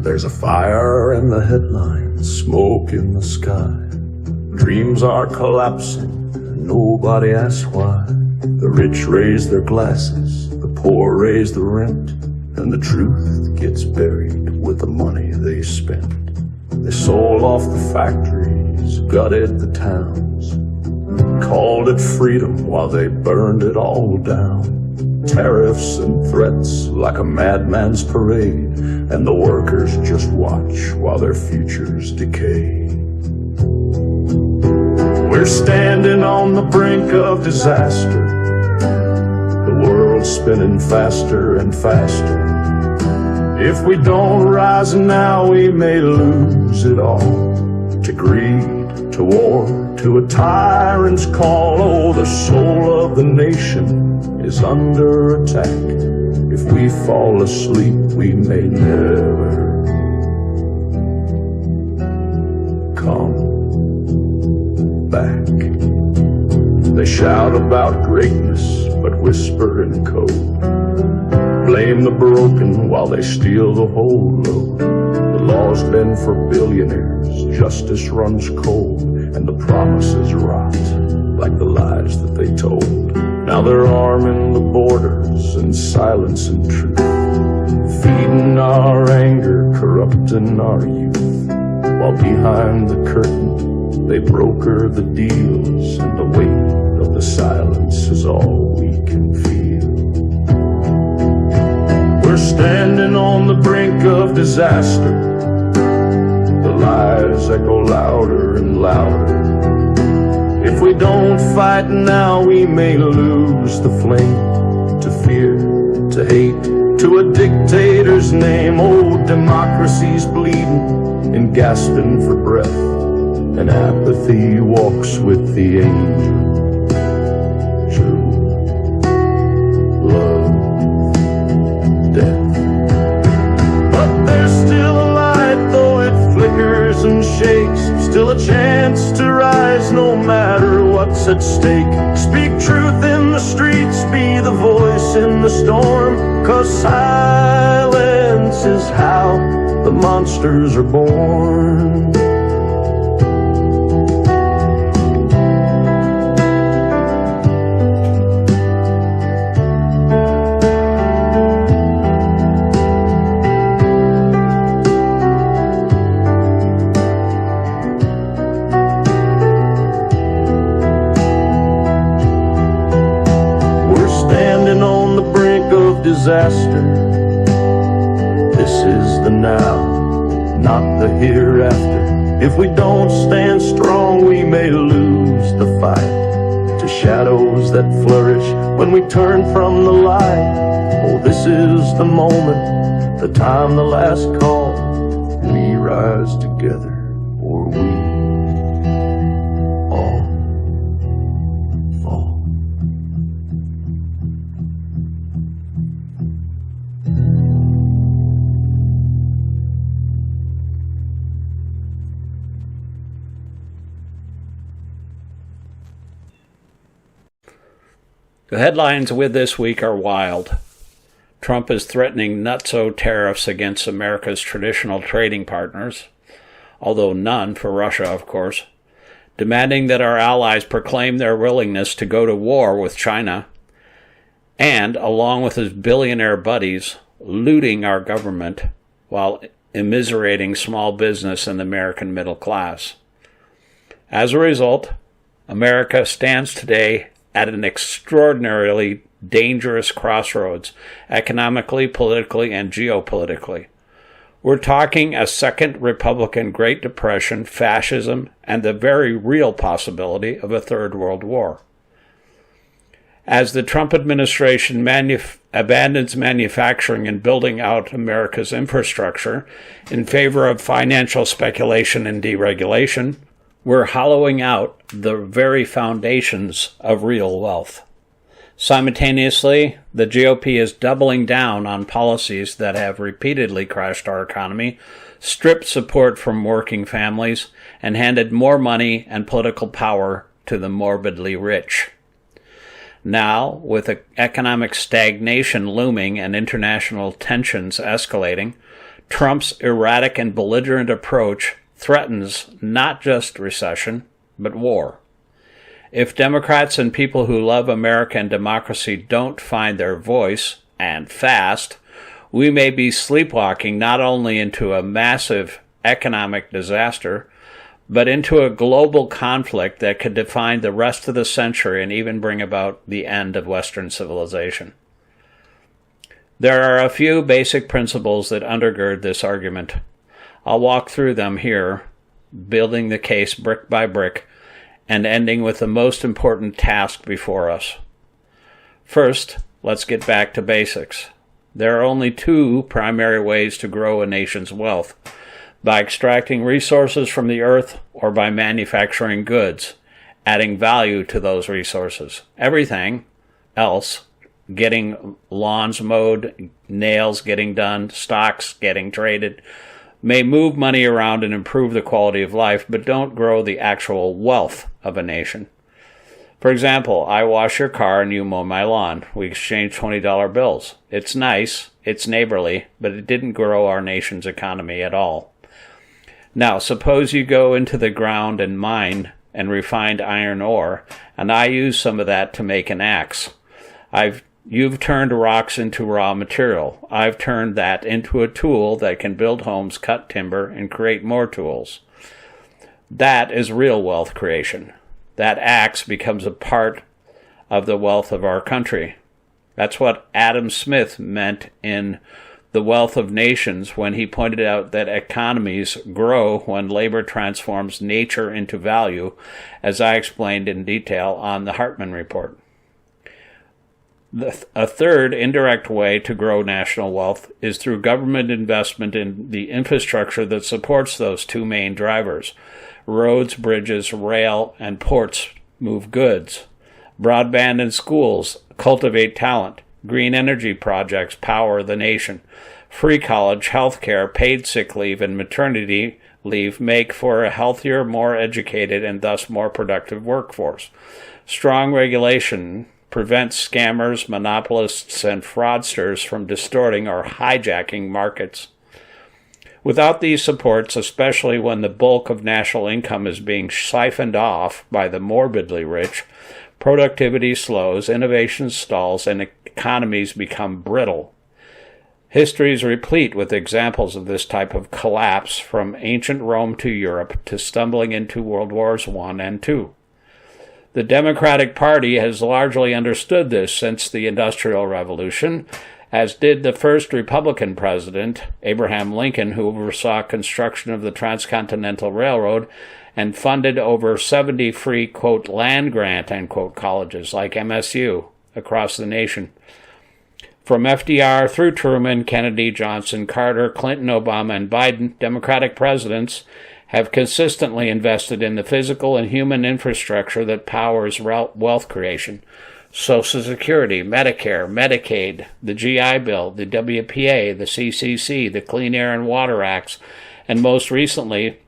There's a fire in the headlines, smoke in the sky. Dreams are collapsing, and nobody asks why. The rich raise their glasses, the poor raise the rent, and the truth gets buried with the money they spent. They sold off the factories, gutted the towns, called it freedom while they burned it all down. Tariffs and threats like a madman's parade, and the workers just watch while their futures decay. We're standing on the brink of disaster. The world's spinning faster and faster. If we don't rise now, we may lose it all. To greed, to war, to a tyrant's call. Oh, the soul of the nation is under attack. If we fall asleep, we may never come back. They shout about greatness, but whisper in code. Blame the broken while they steal the whole load. The law's been for billionaires, justice runs cold, and the promises rot like the lies that they told. Now they're arming the borders and silencing truth, feeding our anger, corrupting our youth, while behind the curtain they broker the deals, and the weight of the silence is all we can feel. We're standing on the brink of disaster. The lies echo louder and louder. If we don't fight now, we may lose the flame. To fear, to hate, to a dictator's name. Oh, democracy's bleeding and gasping for breath, and apathy walks with the angel. True love, death. But there's still a light, though it flickers and shakes. Still a chance to rise no matter what's at stake. Speak truth in the streets, be the voice in the storm, 'cause silence is how the monsters are born. Disaster. This is the now, not the hereafter. If we don't stand strong, we may lose the fight to shadows that flourish when we turn from the light. Oh, this is the moment, the time, the last call. We rise together, or we all fall. The headlines with this week are wild. Trump is threatening nutso tariffs against America's traditional trading partners, although none for Russia, of course, demanding that our allies proclaim their willingness to go to war with China, and, along with his billionaire buddies, looting our government while immiserating small business and the American middle class. As a result, America stands today at an extraordinarily dangerous crossroads, economically, politically, and geopolitically. We're talking a second Republican Great Depression, fascism, and the very real possibility of a third world war. As the Trump administration abandons manufacturing and building out America's infrastructure in favor of financial speculation and deregulation, we're hollowing out the very foundations of real wealth. Simultaneously, the GOP is doubling down on policies that have repeatedly crashed our economy, stripped support from working families, and handed more money and political power to the morbidly rich. Now, with economic stagnation looming and international tensions escalating, Trump's erratic and belligerent approach threatens not just recession, but war. If Democrats and people who love America and democracy don't find their voice, and fast, we may be sleepwalking not only into a massive economic disaster, but into a global conflict that could define the rest of the century and even bring about the end of Western civilization. There are a few basic principles that undergird this argument. I'll walk through them here, building the case brick by brick, and ending with the most important task before us. First, let's get back to basics. There are only two primary ways to grow a nation's wealth: by extracting resources from the earth or by manufacturing goods, adding value to those resources. Everything else, getting lawns mowed, nails getting done, stocks getting traded, may move money around and improve the quality of life, but don't grow the actual wealth of a nation. For example, I wash your car and you mow my lawn. We exchange $20 bills. It's nice, it's neighborly, but it didn't grow our nation's economy at all. Now, suppose you go into the ground and mine and refined iron ore, and I use some of that to make an axe. You've turned rocks into raw material. I've turned that into a tool that can build homes, cut timber, and create more tools. That is real wealth creation. That axe becomes a part of the wealth of our country. That's what Adam Smith meant in The Wealth of Nations when he pointed out that economies grow when labor transforms nature into value, as I explained in detail on the Hartmann report. A third indirect way to grow national wealth is through government investment in the infrastructure that supports those two main drivers. Roads, bridges, rail, and ports move goods. Broadband and schools cultivate talent. Green energy projects power the nation. Free college, health care, paid sick leave, and maternity leave make for a healthier, more educated, and thus more productive workforce. Strong regulation prevents scammers, monopolists, and fraudsters from distorting or hijacking markets. Without these supports, especially when the bulk of national income is being siphoned off by the morbidly rich, productivity slows, innovation stalls, and economies become brittle. History is replete with examples of this type of collapse, from ancient Rome to Europe to stumbling into World Wars I and II. The Democratic Party has largely understood this since the Industrial Revolution, as did the first Republican president, Abraham Lincoln, who oversaw construction of the Transcontinental Railroad and funded over 70 free, quote, land-grant, end quote, colleges like MSU across the nation. From FDR through Truman, Kennedy, Johnson, Carter, Clinton, Obama, and Biden, Democratic presidents have consistently invested in the physical and human infrastructure that powers wealth creation. Social Security, Medicare, Medicaid, the GI Bill, the WPA, the CCC, the Clean Air and Water Acts, and most recently,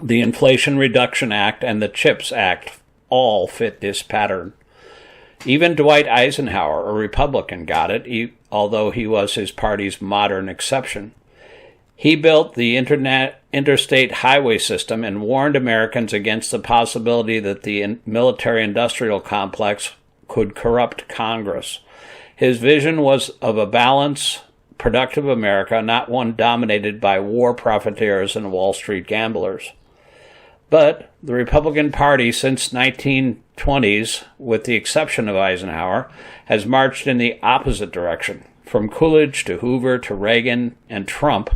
the Inflation Reduction Act and the CHIPS Act all fit this pattern. Even Dwight Eisenhower, a Republican, got it, although he was his party's modern exception. He built the interstate highway system and warned Americans against the possibility that the military-industrial complex could corrupt Congress. His vision was of a balanced, productive America, not one dominated by war profiteers and Wall Street gamblers. But the Republican Party since 1920s, with the exception of Eisenhower, has marched in the opposite direction. From Coolidge to Hoover to Reagan and Trump,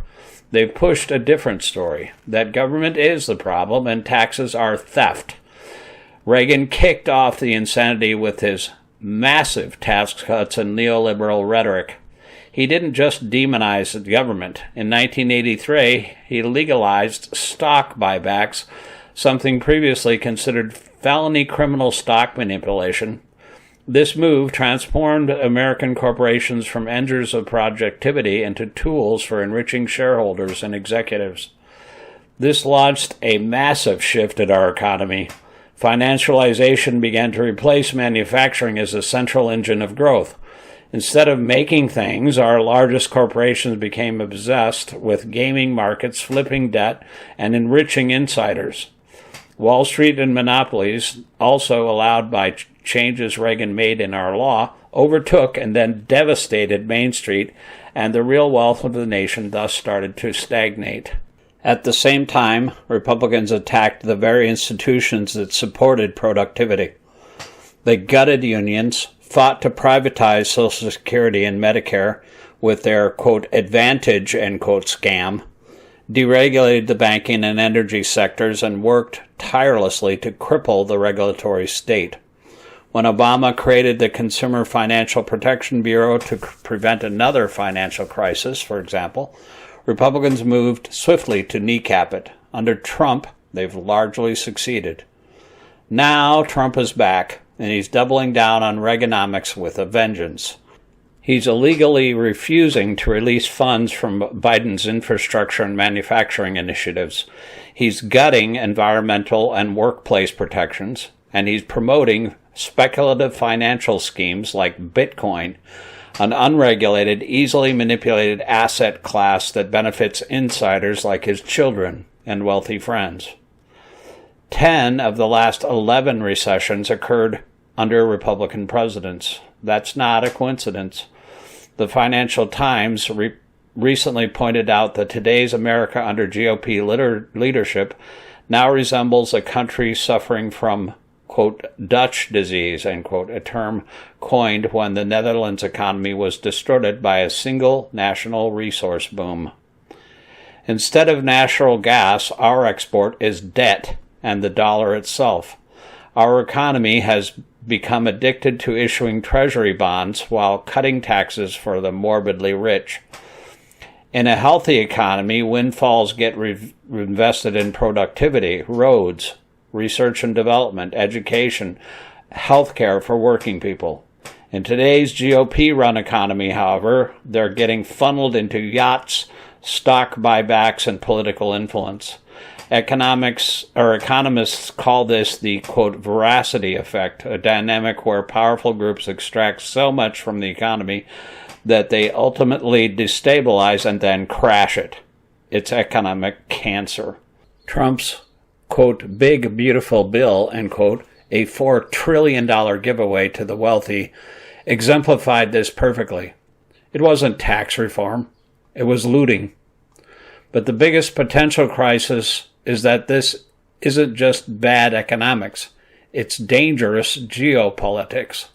they've pushed a different story, that government is the problem and taxes are theft. Reagan kicked off the insanity with his massive tax cuts and neoliberal rhetoric. He didn't just demonize the government. In 1983, he legalized stock buybacks, something previously considered felony criminal stock manipulation. This move transformed American corporations from engines of productivity into tools for enriching shareholders and executives. This launched a massive shift in our economy. Financialization began to replace manufacturing as a central engine of growth. Instead of making things, our largest corporations became obsessed with gaming markets, flipping debt, and enriching insiders. Wall Street and monopolies, also allowed by changes Reagan made in our law, overtook and then devastated Main Street, and the real wealth of the nation thus started to stagnate. At the same time, Republicans attacked the very institutions that supported productivity. They gutted unions, fought to privatize Social Security and Medicare with their, quote, advantage, end quote, scam, deregulated the banking and energy sectors, and worked tirelessly to cripple the regulatory state. When Obama created the Consumer Financial Protection Bureau to prevent another financial crisis, for example, Republicans moved swiftly to kneecap it. Under Trump, they've largely succeeded. Now Trump is back, and he's doubling down on Reaganomics with a vengeance. He's illegally refusing to release funds from Biden's infrastructure and manufacturing initiatives. He's gutting environmental and workplace protections, and he's promoting speculative financial schemes like Bitcoin, an unregulated, easily manipulated asset class that benefits insiders like his children and wealthy friends. 10 of the last 11 recessions occurred under Republican presidents. That's not a coincidence. The Financial Times recently pointed out that today's America under GOP leadership now resembles a country suffering from, quote, Dutch disease, end quote, a term coined when the Netherlands economy was distorted by a single national resource boom. Instead of natural gas, our export is debt and the dollar itself. Our economy has become addicted to issuing treasury bonds while cutting taxes for the morbidly rich. In a healthy economy, windfalls get invested in productivity, roads, research and development, education, healthcare for working people. In today's GOP-run economy, however, they're getting funneled into yachts, stock buybacks, and political influence. Economists call this the, quote, veracity effect, a dynamic where powerful groups extract so much from the economy that they ultimately destabilize and then crash it. It's economic cancer. Trump's, quote, big, beautiful bill, end quote, a $4 trillion giveaway to the wealthy, exemplified this perfectly. It wasn't tax reform. It was looting. But the biggest potential crisis is that this isn't just bad economics. It's dangerous geopolitics.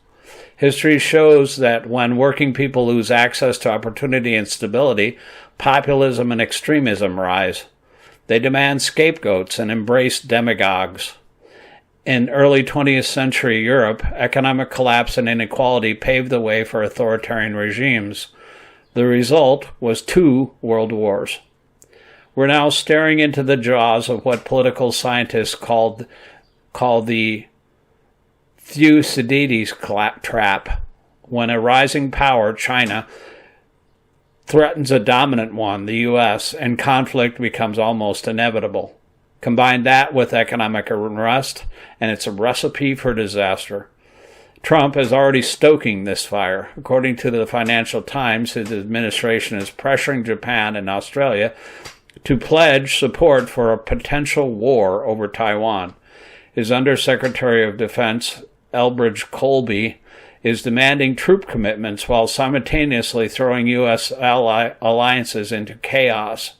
History shows that when working people lose access to opportunity and stability, populism and extremism rise. They demand scapegoats and embrace demagogues. In early 20th century Europe, economic collapse and inequality paved the way for authoritarian regimes. The result was 2 world wars. We're now staring into the jaws of what political scientists call the Thucydides trap, when a rising power, China, threatens a dominant one, the U.S., and conflict becomes almost inevitable. Combine that with economic unrest, and it's a recipe for disaster. Trump is already stoking this fire. According to the Financial Times, his administration is pressuring Japan and Australia to pledge support for a potential war over Taiwan. His Undersecretary of Defense, Elbridge Colby, is demanding troop commitments while simultaneously throwing U.S. alliances into chaos.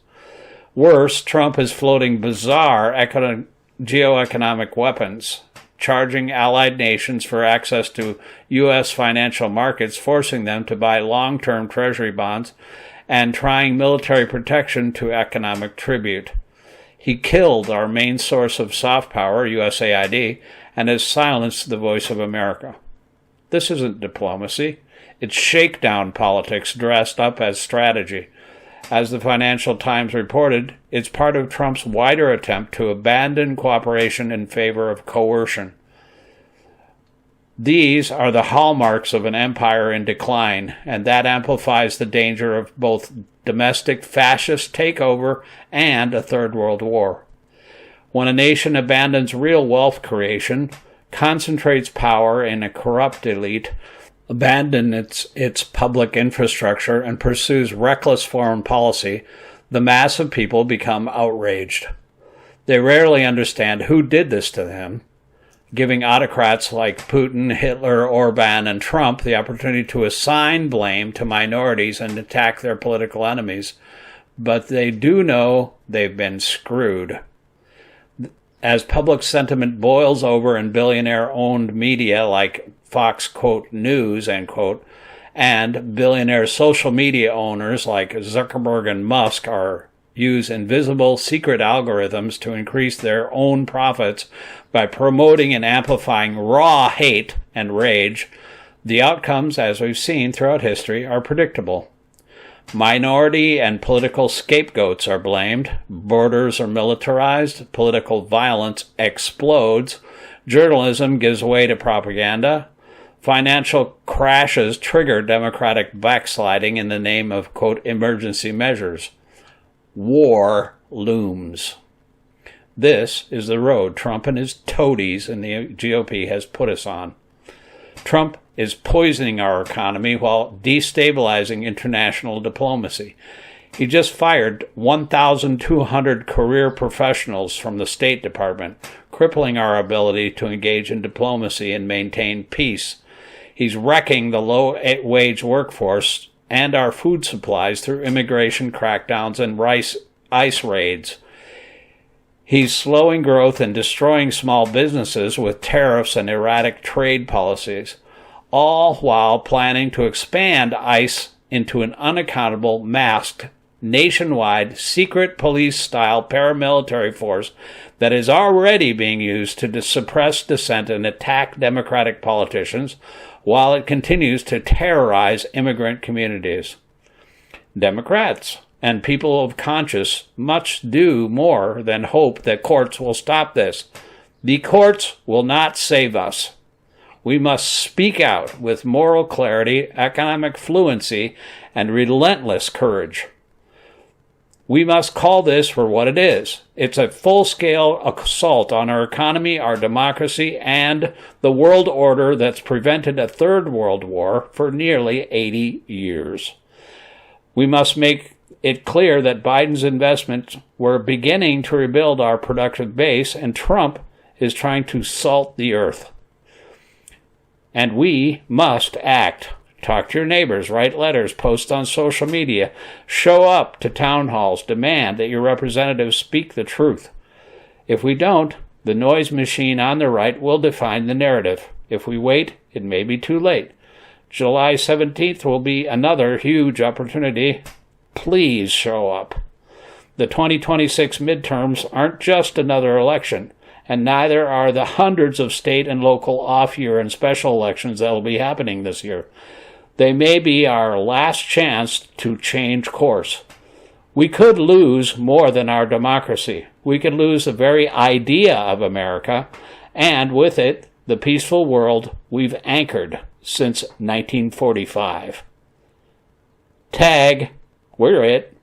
Worse, Trump is floating bizarre geoeconomic weapons, charging allied nations for access to U.S. financial markets, forcing them to buy long-term treasury bonds, and trying military protection to economic tribute. He killed our main source of soft power, USAID, and has silenced the voice of America. This isn't diplomacy. It's shakedown politics dressed up as strategy. As the Financial Times reported, it's part of Trump's wider attempt to abandon cooperation in favor of coercion. These are the hallmarks of an empire in decline, and that amplifies the danger of both domestic fascist takeover and a third world war. When a nation abandons real wealth creation, concentrates power in a corrupt elite, abandons its public infrastructure and pursues reckless foreign policy, the mass of people become outraged. They rarely understand who did this to them, giving autocrats like Putin, Hitler, Orban, and Trump the opportunity to assign blame to minorities and attack their political enemies. But they do know they've been screwed. As public sentiment boils over in billionaire-owned media like Fox, quote, News, end quote, and billionaire social media owners like Zuckerberg and Musk use invisible secret algorithms to increase their own profits by promoting and amplifying raw hate and rage, the outcomes, as we've seen throughout history, are predictable. Minority and political scapegoats are blamed, borders are militarized, political violence explodes, journalism gives way to propaganda, financial crashes trigger democratic backsliding in the name of, quote, emergency measures. War looms. This is the road Trump and his toadies in the GOP has put us on. Trump is poisoning our economy while destabilizing international diplomacy. He just fired 1,200 career professionals from the State Department, crippling our ability to engage in diplomacy and maintain peace. He's wrecking the low-wage workforce and our food supplies through immigration crackdowns and ICE raids. He's slowing growth and destroying small businesses with tariffs and erratic trade policies, all while planning to expand ICE into an unaccountable, masked, nationwide, secret police-style paramilitary force that is already being used to suppress dissent and attack Democratic politicians, while it continues to terrorize immigrant communities. Democrats and people of conscience must do more than hope that courts will stop this. The courts will not save us. We must speak out with moral clarity, economic fluency, and relentless courage. We must call this for what it is. It's a full-scale assault on our economy, our democracy, and the world order that's prevented a third world war for nearly 80 years. We must make it clear that Biden's investments were beginning to rebuild our productive base, and Trump is trying to salt the earth. And we must act. Talk to your neighbors, write letters, post on social media, show up to town halls, demand that your representatives speak the truth. If we don't, the noise machine on the right will define the narrative. If we wait, it may be too late. July 17th will be another huge opportunity. Please show up. The 2026 midterms aren't just another election, and neither are the hundreds of state and local off-year and special elections that will be happening this year. They may be our last chance to change course. We could lose more than our democracy. We could lose the very idea of America, and with it, the peaceful world we've anchored since 1945. Tag, we're it.